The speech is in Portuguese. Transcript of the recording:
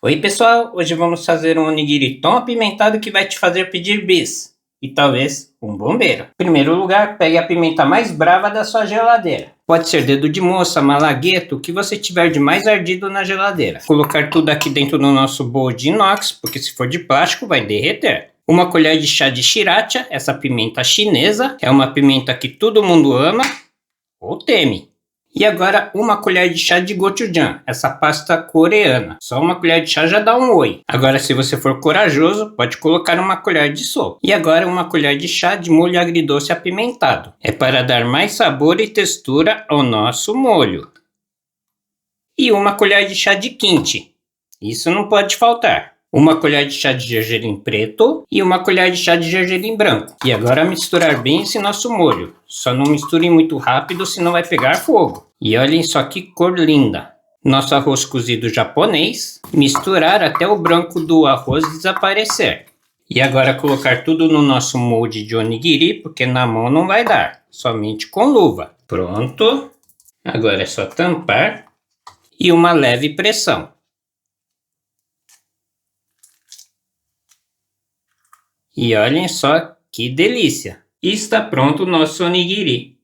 Oi pessoal, hoje vamos fazer um onigiri tão apimentado que vai te fazer pedir bis. E talvez um bombeiro. Em primeiro lugar, pegue a pimenta mais brava da sua geladeira. Pode ser dedo de moça, malagueto, o que você tiver de mais ardido na geladeira. Colocar tudo aqui dentro do nosso bowl de inox, porque se for de plástico vai derreter. Uma colher de chá de sriracha, essa pimenta chinesa, é uma pimenta que todo mundo ama ou teme. E agora uma colher de chá de gochujang, essa pasta coreana. Só uma colher de chá já dá um oi. Agora se você for corajoso, pode colocar uma colher de sopa. E agora uma colher de chá de molho agridoce apimentado. É para dar mais sabor e textura ao nosso molho. E uma colher de chá de kimchi. Isso não pode faltar. Uma colher de chá de gergelim preto e uma colher de chá de gergelim branco. E agora misturar bem esse nosso molho. Só não misture muito rápido, senão vai pegar fogo. E olhem só que cor linda. Nosso arroz cozido japonês. Misturar até o branco do arroz desaparecer. E agora colocar tudo no nosso molde de onigiri, porque na mão não vai dar. Somente com luva. Pronto. Agora é só tampar. E uma leve pressão. E olhem só que delícia! Está pronto o nosso onigiri.